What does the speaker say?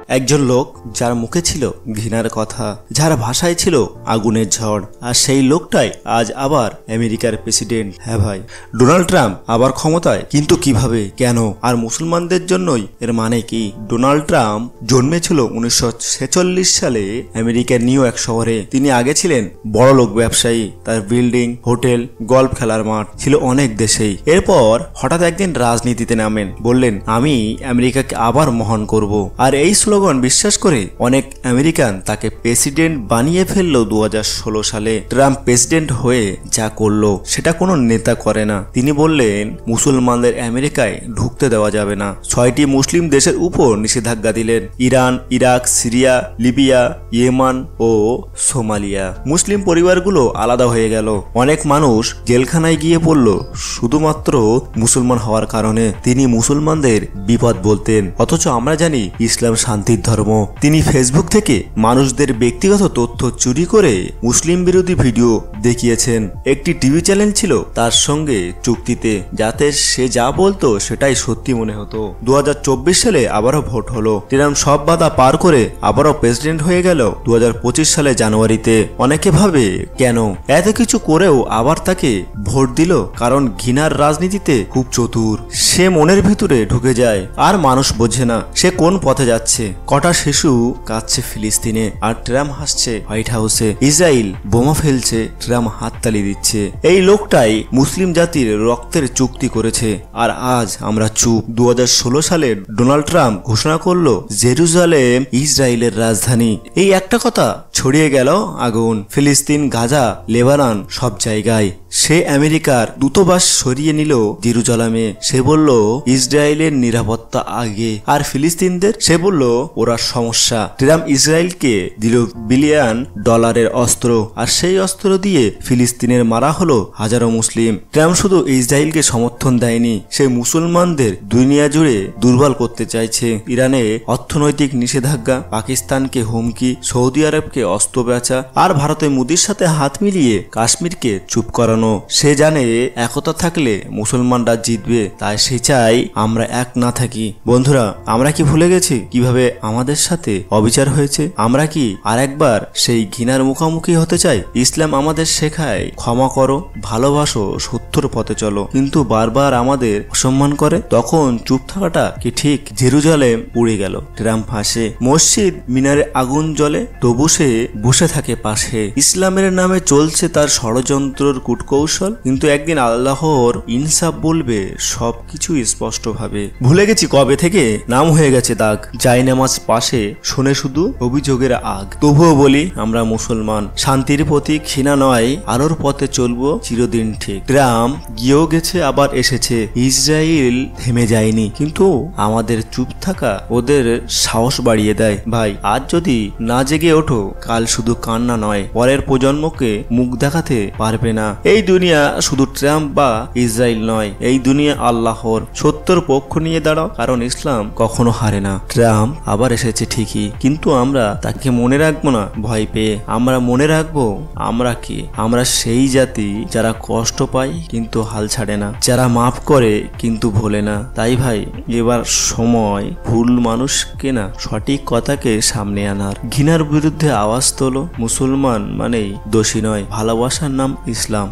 একজন লোক যার মুখে ছিল ঘৃণার কথা, যার ভাষায় ছিল আগুনের ঝড়, আর সেই লোকটাই আজ আবার আমেরিকার প্রেসিডেন্ট। হ্যাঁ ভাই, ডোনাল্ড ট্রাম্প আবার ক্ষমতায়, কিন্তু কিভাবে, কেন, আর মুসলমানদের জন্যই এর মানে কি? ডোনাল্ড ট্রাম্প জন্মেছিল 1946 সালে আমেরিকার নিউ ইয়র্ক শহরে। তিনি আগে ছিলেন বড় লোক ব্যবসায়ী, তার বিল্ডিং, হোটেল, গল্ফ খেলার মাঠ ছিল অনেক দেশেই। এরপর হঠাৎ একদিন রাজনীতিতে নামেন, বললেন আমি আমেরিকাকে আবার মহান করব। আর এই স্লোগান বিশ্বাস করে অনেক আমেরিকান তাকে প্রেসিডেন্ট বানিয়ে ফেললো। 2016 সালে ট্রাম্প প্রেসিডেন্ট হয়ে যা করলো সেটা কোনো নেতা করে না। তিনি বললেন মুসলমানদের আমেরিকায় ঢুকতে দেওয়া যাবে না। 6টি মুসলিম দেশের উপর নিষেধাজ্ঞা দিলেন: Iran, Iraq, Syria, Libya, Yamam ও সোমালিয়া। মুসলিম পরিবারগুলো আলাদা হয়ে গেল। অনেক মানুষ জেলখানায় গিয়ে পড়ল শুধুমাত্র মুসলমান হওয়ার কারণে। তিনি মুসলমানদের বিপদ বলতেন, অথচ আমরা জানি ইসলাম শান্তির ধর্ম। তিনি ফেসবুক থেকে মানুষদের ব্যক্তিগত তথ্য চুরি করে মুসলিম বিরোধী ভিডিও দেখিয়েছেন। একটি টিভি চ্যানেল ছিল তার সঙ্গে চুক্তিতে, যাতে সে যা বলতো সেটাই সত্যি মনে হতো। 2024 সালে আবারও ভোট হলো। ট্রাম্প সব বাধা পার করে আবারও প্রেসিডেন্ট হয়ে গেল 2025 সালে জানুয়ারিতে। অনেকে ভাবে কেন এত কিছু করেও আবার তাকে ভোট দিল? কারণ ঘৃণার রাজনীতিতে খুব চতুর। সে মনের ভিতরে ঢুকে যায় আর মানুষ বোঝে না সে কোন পথে যাচ্ছে। কটা শিশু কাঁদছে ফিলিস্তিনে আর ট্রাম্প হাসছে হোয়াইট হাউসে। ইসরায়েল বোমা ফেলছে, ট্রাম্প হাততালি দিচ্ছে। এই লোকটাই মুসলিম জাতির রক্তের চুক্তি করেছে, আর আজ আমরা চুপ। 2016 সালে ডোনাল্ড ট্রাম্প ঘোষণা করলো জেরুজালেম ইসরায়েলের রাজধানী। এই একটা কথা ছড়িয়ে গেল আগুন। ফিলিস্তিন, গাজা, লেবানন সব জায়গায়। সে আমেরিকার দূতাবাস সরিয়ে নিল জেরুজালেমে। সে বলল ইসরায়েলের নিরাপত্তা আগে, আর ফিলিস্তিনদের সে বলল ওরা সমস্যা। ট্রাম্প ইসরায়েলকে দিল $বিলিয়ন অস্ত্র, আর সেই অস্ত্র দিয়ে ফিলিস্তিনের মারা হলো হাজারো মুসলিম। ট্রাম্প শুধু ইসরায়েলকে সমর্থন দেয়নি, সে মুসলমানদের দুনিয়া জুড়ে দুর্বল করতে চাইছে। ইরানে অর্থনৈতিক নিষেধাজ্ঞা, পাকিস্তানকে হুমকি, সৌদি আরবকে অস্ত্র বেচা, আর ভারতে মোদির সাথে হাত মিলিয়ে কাশ্মীরকে চুপ করানো। সে জানে একতা থাকলে মুসলমানরা জিতবে, তাই সে চাই আমরা এক না থাকি। বন্ধুরা, আমরা কি ভুলে গেছি কিভাবে আমাদের সাথে অবিচার হয়েছে? আমরা কি আরেকবার সেই ঘৃণার মুখোমুখি হতে চাই? ইসলাম আমাদের শেখায় ক্ষমা করো, ভালোবাসো, সত্যর পথে চলো, কিন্তু বারবার আমাদের অসম্মান করে। তখন চুপ থাকাটা কি ঠিক? জেরুজালেম পুড়ে গেল, ট্রাম্প হাসে, মসজিদ মিনারে আগুন জ্বলে, তবু সে বসে থাকে পাশে। ইসলামের নামে চলছে তার ষড়যন্ত্রের কূটকৌশল, কিন্তু একদিন আল্লাহর ইনসাফ বলবে সবকিছু স্পষ্ট ভাবে। ভুলে গেছি কবে থেকে নাম হয়ে গেছে দাগ, যাই নামাজ পাশে শোনে শুধু অভিযোগের আগ। তবুও বলি আমরা মুসলমান, শান্তির প্রতীক, ঘৃণা নয়, আলোর পথে চলবো চিরদিন ঠিক। ট্রাম্প গিয়েও গেছে, আবার এসেছে। ইসরায়েল থেমে যায়নি, কিন্তু আমাদের চুপ থাকা ওদের সাহস বাড়িয়ে দেয়। ভাই, আজ যদি না জেগে ওঠো, কাল শুধু কান্না নয়, পরের প্রজন্মকে মুখ দেখাতে পারবে না। এই দুনিয়া শুধু ট্রাম্প বা ইসরায়েল নয়, এই দুনিয়া আল্লাহর। সত্যর পক্ষ নিয়ে দাঁড়াও, কারণ ইসলাম কখনো হারে না। ট্রাম্প আবার এসেছে ঠিকই, কিন্তু আমরা তাকে মনে রাখবো না ভয় পেয়ে। আমরা মনে রাখবো আমরা কি? আমরা সেই জাতি যারা কষ্ট পায় কিন্তু হাল ছাড়ে না, যারা মাফ করে কিন্তু ভোলে না। তাই ভাই, এবার সময় ভুল মানুষকে না, সঠিক কথাকে সামনে আনার। ঘৃণার বিরুদ্ধে আওয়াজ তোলো। মুসলমান মানেই দোষী নয়, ভালোবাসার নাম ইসলাম।